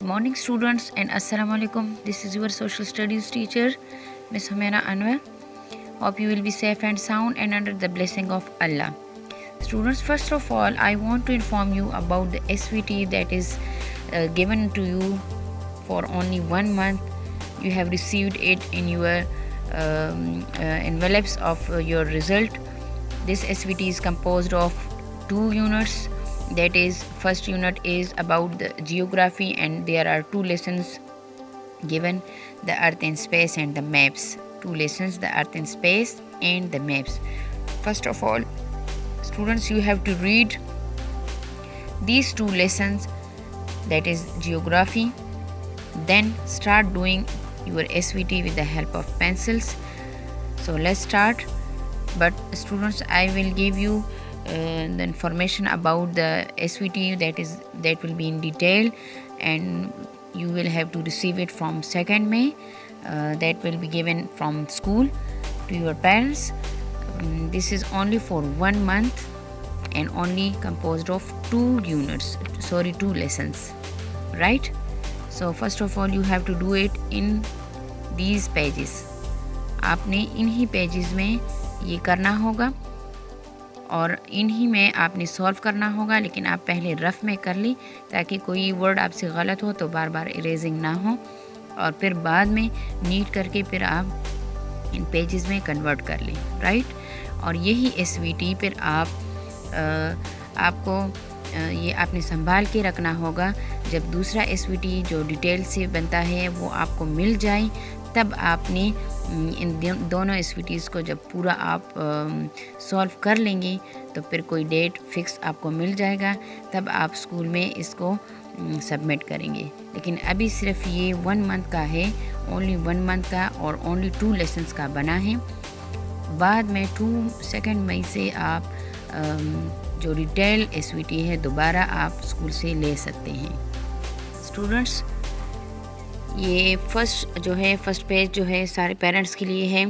Morning students and assalamu alaikum. This is your social studies teacher Miss Humaira Anwar. Hope you will be safe and sound and under the blessing of Allah. Students, first of all I want to inform you about the SVT that is given to you for only 1 month. You have received it in your envelopes of your result. This SVT is composed of 2 units. That is, first unit is about the geography and there are 2 lessons given, the earth and space and the maps. 2 lessons, the earth and space and the maps. First of all students, you have to read these 2 lessons, that is geography, then start doing your SVT with the help of pencils. So let's start. But students, I will give you the information about the SVT that will be in detail, and you will have to receive it from 2nd May. That will be given from school to your parents. This is only for 1 month and only composed of 2 lessons, right? So first of all you have to do it in these pages. आपने इन्हीं pages में ये करना होगा और इन्हीं में आपने सॉल्व करना होगा, लेकिन आप पहले रफ़ में कर ली ताकि कोई वर्ड आपसे गलत हो तो बार बार इरेजिंग ना हो, और फिर बाद में नीट करके फिर आप इन पेजेस में कन्वर्ट कर लें, राइट। और यही SVT फिर आपको ये आपने संभाल के रखना होगा। जब दूसरा SVT जो डिटेल से बनता है वो आपको मिल जाए, तब आपने इन दोनों SVTs को जब पूरा आप सॉल्व कर लेंगे तो फिर कोई डेट फिक्स आपको मिल जाएगा, तब आप स्कूल में इसको सबमिट करेंगे। लेकिन अभी सिर्फ ये 1 मंथ का है, ओनली 1 मंथ का और ओनली 2 लेसन्स का बना है। बाद में 2 मई से आप जो डिटेल SVT है दोबारा आप स्कूल से ले सकते हैं। स्टूडेंट्स, ये फर्स्ट पेज जो है सारे पेरेंट्स के लिए है।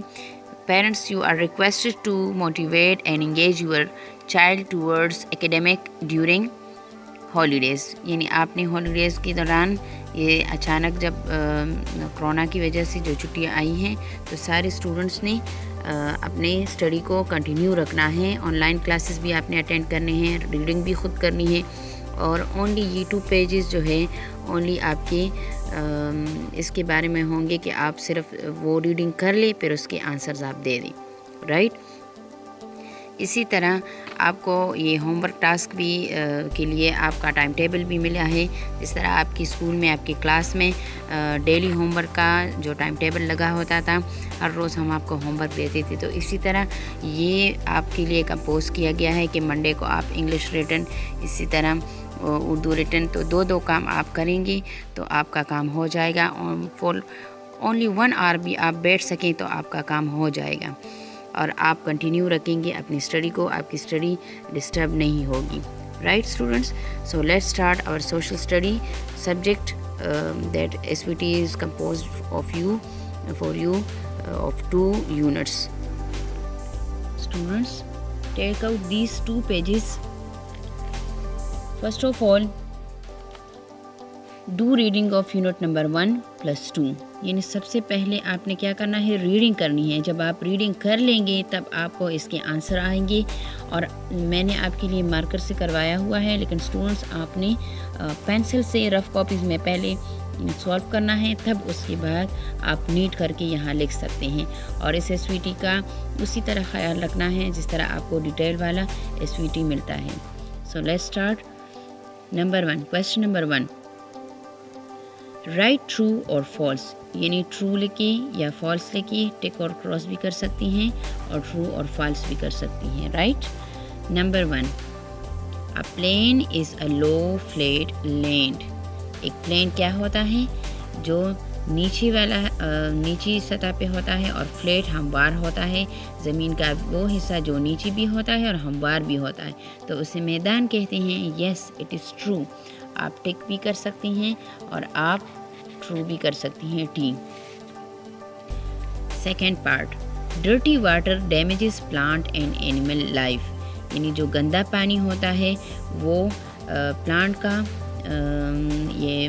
Parents, you are requested to motivate and engage your child towards academic during holidays. यानी आपने हॉलीडेज़ के दौरान ये अचानक जब कोरोना की वजह से जो छुट्टियां आई हैं तो सारे स्टूडेंट्स ने अपने स्टडी को कंटिन्यू रखना है। ऑनलाइन क्लासेस भी आपने अटेंड करने हैं, रीडिंग भी ख़ुद करनी है, और ओनली ये 2 पेजेस जो है ओनली आपके इसके बारे में होंगे कि आप सिर्फ वो रीडिंग कर ले फिर उसके आंसर्स आप दे दें, राइट। इसी तरह आपको ये होमवर्क टास्क भी के लिए आपका टाइम टेबल भी मिला है। जिस तरह आपकी स्कूल में आपकी क्लास में डेली होमवर्क का जो टाइम टेबल लगा होता था, हर रोज़ हम आपको होमवर्क देते थे, तो इसी तरह ये आपके लिए कंपोज किया गया है कि मंडे को आप इंग्लिश रिटन, इसी तरह उर्दू रिटन, तो 2-2 काम आप करेंगे तो आपका काम हो जाएगा। फॉर ओनली 1 आवर भी आप बैठ सकें तो आपका काम हो जाएगा और आप कंटिन्यू रखेंगे अपनी स्टडी को, आपकी स्टडी डिस्टर्ब नहीं होगी, right students. So let's start our social study subject that SVT is composed for you of 2 units. Students, take out these 2 pages. First of all, do reading of unit number 1 plus 2. यानी सबसे पहले आपने क्या करना है, reading करनी है। जब आप रीडिंग कर लेंगे तब आपको इसके आंसर आएंगे, और मैंने आपके लिए मार्कर से करवाया हुआ है, लेकिन स्टूडेंट्स आपने पेंसिल से रफ़ कॉपीज़ में पहले सॉल्व करना है, तब उसके बाद आप नीट करके यहाँ लिख सकते हैं। और इस SVT का उसी तरह ख्याल रखना है जिस तरह आपको डिटेल वाला SVT मिलता है। सो let's start. Number 1, question number 1, right true और फॉल्स। यानी ट्रू लिखे या फॉल्स लिखे, टिक और क्रॉस भी कर सकती हैं और ट्रू और फॉल्स भी कर सकती हैं, right. Number 1, a plain is a low flat land. एक प्लेन क्या होता है, जो नीची सतह पे होता है, और फ्लैट हमवार होता है, ज़मीन का वो हिस्सा जो नीची भी होता है और हमवार भी होता है, तो उसे मैदान कहते हैं। Yes, it is true. आप टिक भी कर सकती हैं और आप ट्रू भी कर सकती हैं, T. Second part, dirty water damages plant and animal life. यानी जो गंदा पानी होता है वो प्लांट का ये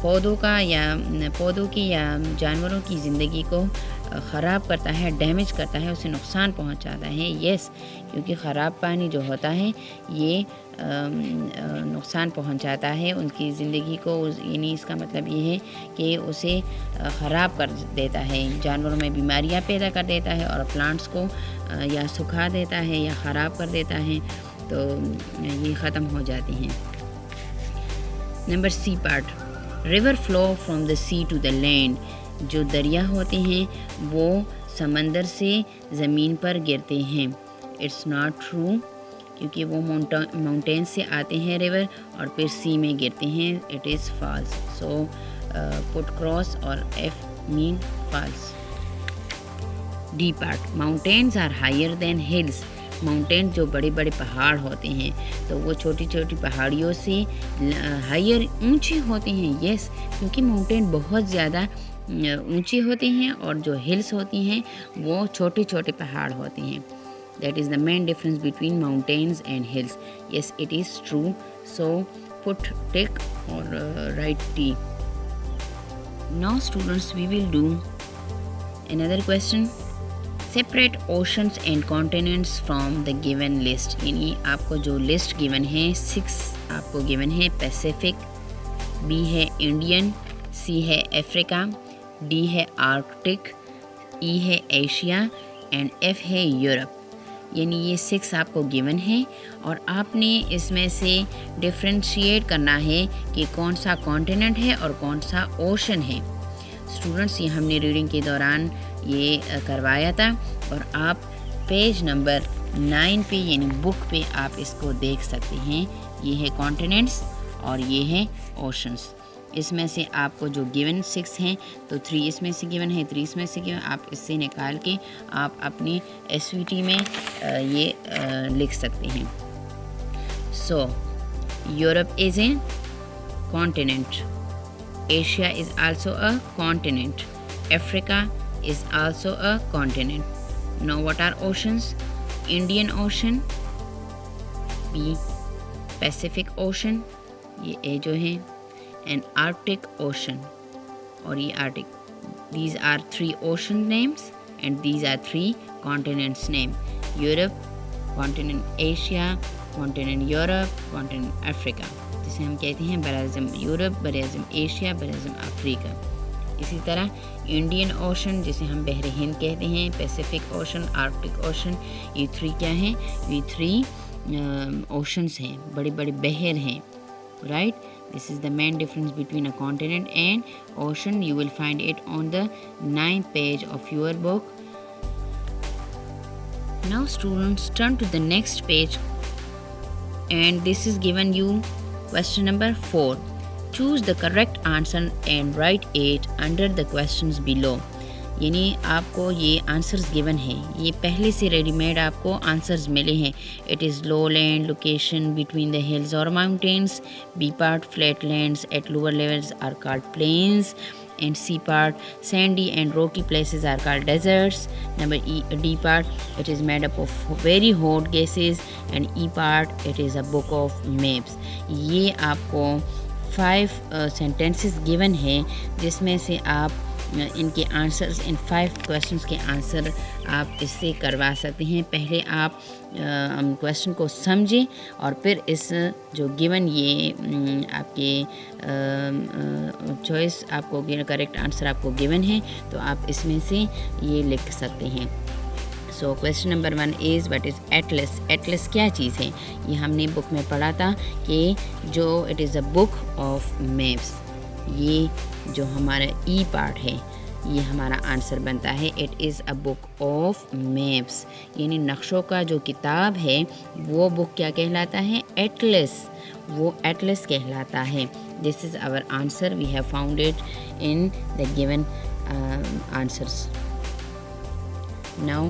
पौधों की या जानवरों की ज़िंदगी को ख़राब करता है, डैमेज करता है, उसे नुकसान पहुंचाता है। यस, क्योंकि ख़राब पानी जो होता है ये नुकसान पहुंचाता है उनकी ज़िंदगी को, यानी इसका मतलब ये है कि उसे ख़राब कर देता है, जानवरों में बीमारियां पैदा कर देता है और प्लांट्स को या सुखा देता है या ख़राब कर देता है, तो ये ख़त्म हो जाती हैं। Number C part, river flow from the sea to the land. जो दरिया होते हैं वो समंदर से ज़मीन पर गिरते हैं। इट्स नॉट ट्रू, क्योंकि वो माउंटेन से आते हैं रिवर और फिर सी में गिरते हैं। It is false. So put cross और F mean false. D part, mountains are higher than hills. Mountain जो बड़े बड़े पहाड़ होते हैं तो वो छोटी छोटी पहाड़ियों से हायर ऊंचे होते हैं। यस, क्योंकि माउंटेन बहुत ज़्यादा ऊंचे होते हैं और जो हिल्स होती हैं वो छोटे छोटे पहाड़ होते हैं। That is the main difference between mountains and hills. Yes, it is true. So put tick और write T. Now students, we will do another question. Separate oceans and continents from the given list. यानी आपको जो list given है 6 आपको given है। Pacific, B है Indian, सी है Africa, D है आर्कटिक, ई है एशिया एंड एफ है यूरोप। यानी ये 6 आपको गिवन है और आपने इसमें से डिफ्रेंशिएट करना है कि कौन सा कॉन्टिनेंट है और कौन सा ओशन है। स्टूडेंट्स, ये हमने रीडिंग के दौरान ये करवाया था और आप पेज नंबर 9 पे यानी बुक पे आप इसको देख सकते हैं। ये है कॉन्टिनेंट्स और ये है ओशंस। इसमें से आपको जो गिवन 6 हैं तो 3 इसमें से गिवन है, 3 इसमें से गिवन, आप इससे निकाल के आप अपनी एसवीटी में ये लिख सकते हैं। So Europe is a continent, Asia is also a continent. Africa is also a continent. Now what are oceans? Indian Ocean, B Pacific Ocean, ये A जो है, and Arctic Ocean और ये Arctic. These are 3 ocean names and these are 3 continents name. Europe, continent Asia, continent Europe, continent Africa. जिसे हम कहते हैं बराज़म Europe, बराज़म Asia, बराज़म Africa. इसी तरह इंडियन ओशन जिसे हम बहर हिंद कहते हैं, पैसिफिक ओशन, आर्कटिक ओशन, ये 3 क्या हैं? ये 3 ओशंस हैं, बड़े बड़े बहर हैं, right. This is the main difference between a continent and ocean. You will find it on the 9th page of your book. Now students, turn to the next page and this is given you question number 4. Choose the correct answer and write it under the questions below. यानी आपको ये answers given है, ये पहले से readymade आपको answers मिले हैं। It is low land location between the hills और mountains, B part flat lands at lower levels are called plains, and C part sandy and rocky places are called deserts. Number D part, it is made up of very hot gases, and E part, it is a book of maps. ये आपको 5 sentences given है जिसमें से आप इनके answers, इन 5 questions के answer आप इससे करवा सकते हैं। पहले आप क्वेश्चन को समझें और फिर इस जो गिवन ये आपके चॉइस आपको करेक्ट आंसर आपको गिवन है तो आप इसमें से ये लिख सकते हैं। So question number 1 is what is Atlas. Atlas क्या चीज़ है? ये हमने बुक में पढ़ा था कि जो it is a book of maps. ये जो हमारा ई पार्ट है ये हमारा आंसर बनता है। It is a book of maps, यानी नक्शों का जो किताब है वो बुक क्या कहलाता है? एटलस, वो एटलस कहलाता है। This is our answer, we have found it in the given answers. Now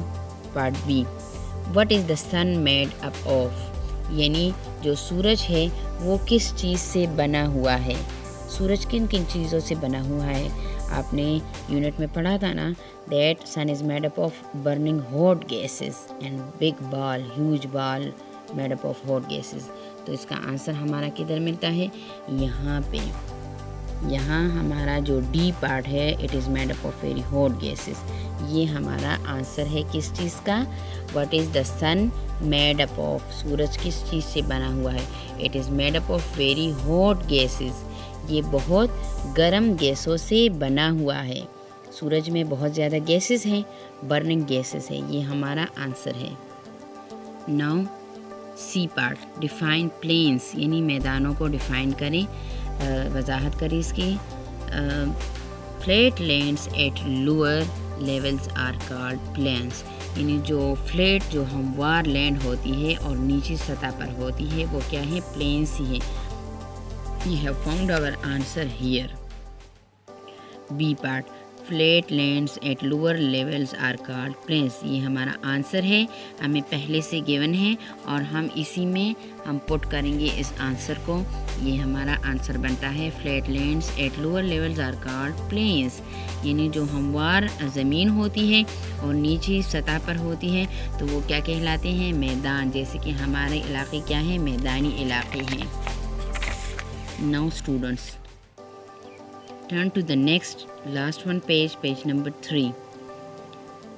part B, what is the sun made up of. यानी जो सूरज है वो किस चीज़ से बना हुआ है? सूरज किन किन चीज़ों से बना हुआ है? आपने यूनिट में पढ़ा था ना, that sun is made up of burning hot gases and big ball, huge ball made up of hot gases. तो इसका आंसर हमारा किधर मिलता है, यहाँ पे। यहाँ हमारा जो डी पार्ट है, it is made up of very hot gases. ये हमारा आंसर है किस चीज़ का, what is the sun made up of, सूरज किस चीज़ से बना हुआ है, it is made up of very hot gases. ये बहुत गर्म गैसों से बना हुआ है। सूरज में बहुत ज़्यादा गैसेस हैं, बर्निंग गैसेस है। ये हमारा आंसर है। Now C part, define plains, यानी मैदानों को डिफाइन करें, वजाहत करें इसकी। Flat lands at lower levels are called plains, यानी जो फ्लैट, जो हमवार लैंड होती है और नीची सतह पर होती है, वो क्या है, प्लेन्स ही है। We have found our answer here. B part, flat lands at lower levels are called plains, ये हमारा आंसर है, हमें पहले से गिवन है और हम इसी में हम पुट करेंगे इस आंसर को। ये हमारा आंसर बनता है flat lands at lower levels are called plains, यानी जो हमवार ज़मीन होती है और नीची सतह पर होती है तो वो क्या कहलाते हैं, मैदान। जैसे कि हमारे इलाके क्या हैं, मैदानी इलाके हैं। Now students, turn to the next last one page, page number 3.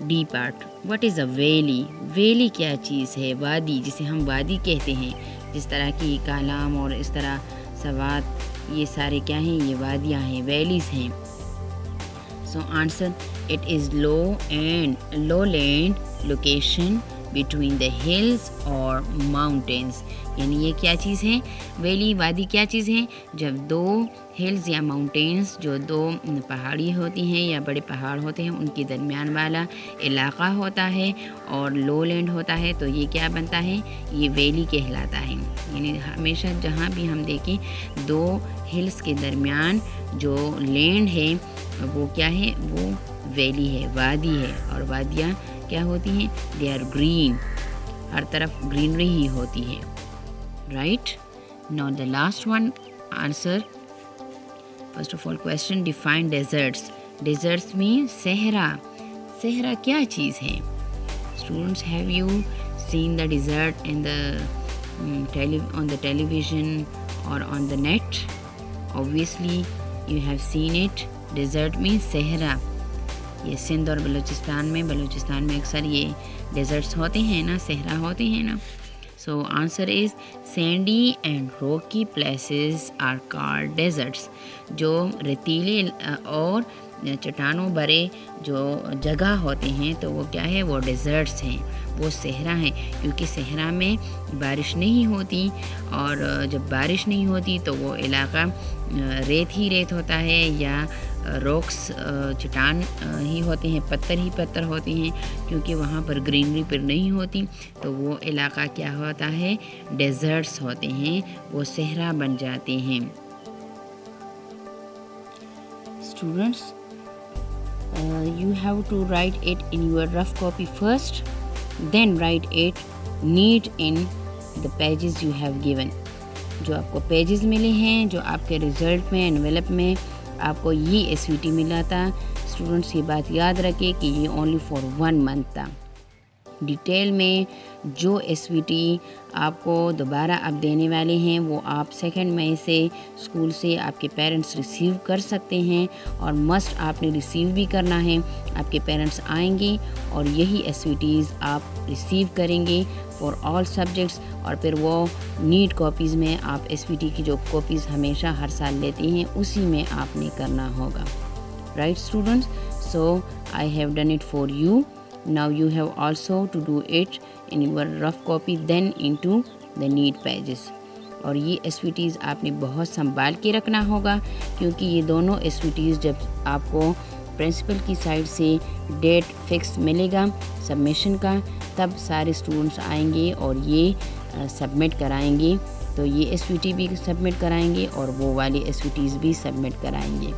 D part, what is a valley? Valley क्या चीज़ है, वादी, जिसे हम वादी कहते हैं। जिस तरह की कालाम और इस तरह सवात, ये सारे क्या हैं, ये वादियाँ हैं, वैलीज़ हैं। So answer, it is low land location between the hills और माउंटेन्स, यानी ये क्या चीज़ है, वैली, वादी क्या चीज़ है, जब दो हिल्स या माउंटेन्स, जो दो पहाड़ी होती हैं या बड़े पहाड़ होते हैं, उनके दरमियान वाला इलाका होता है और लो लैंड होता है, तो ये क्या बनता है, ये वैली कहलाता है। यानी हमेशा जहाँ भी हम देखें दो हिल्स के दरमियान जो लैंड है वो क्या है, वो वैली है, वादी है। और वादियाँ क्या होती हैं, दे आर ग्रीन, हर तरफ ग्रीनरी ही होती है, right. Now the last one answer, first of all question, define deserts. Deserts में सहरा, सहरा क्या चीज़ है। Students, have you seen the desert in the on the television or on the net? Obviously you have seen it. Desert में सहरा, ये सिंध और बलूचिस्तान में अक्सर ये डेजर्ट्स होते हैं ना, सहरा होते हैं ना। So answer is sandy and rocky places are called deserts. जो रेतीले और चट्टानों भरे जो जगह होते हैं तो वो क्या है, वो डेजर्ट्स हैं, वो सहरा हैं। क्योंकि सहरा में बारिश नहीं होती और जब बारिश नहीं होती तो वो इलाका रेत ही रेत होता है या रॉक्स चट्टान ही होते हैं, पत्थर ही पत्थर होते हैं। क्योंकि वहाँ पर ग्रीनरी पर नहीं होती तो वो इलाका क्या होता है, डेजर्ट्स होते हैं, वो सहरा बन जाते हैं। Students, you have to write it in your rough copy first, then write it neat in the pages you have given. जो आपको पेजेस मिले हैं, जो आपके रिजल्ट में, एनवेलप में आपको ये एसवीटी मिला था, स्टूडेंट्स ये बात याद रखें कि ये ओनली फॉर 1 मंथ था। डिटेल में जो एसवीटी आपको दोबारा अब देने वाले हैं वो आप 2 मई से स्कूल से आपके पेरेंट्स रिसीव कर सकते हैं और मस्ट आपने रिसीव भी करना है। आपके पेरेंट्स आएंगे और यही एसवीटीज़ आप रिसीव करेंगे फॉर ऑल सब्जेक्ट्स। और फिर वो नीट कॉपीज़ में आप एसवीटी की जो कॉपीज़ हमेशा हर साल लेते हैं उसी में आपने करना होगा, right students. So I have done it for you. Now you have also to do it in your rough copy, then into the neat pages. और ये एसवीटीज़ आपने बहुत संभाल के रखना होगा क्योंकि ये दोनों एसवीटीज़ जब आपको प्रिंसिपल की साइड से डेट फिक्स मिलेगा सबमिशन का, तब सारे स्टूडेंट्स आएंगे और ये सबमिट कराएंगे। तो ये एसवीटी भी सबमिट कराएंगे और वो वाली एसवीटीज़ भी सबमिट कराएंगे।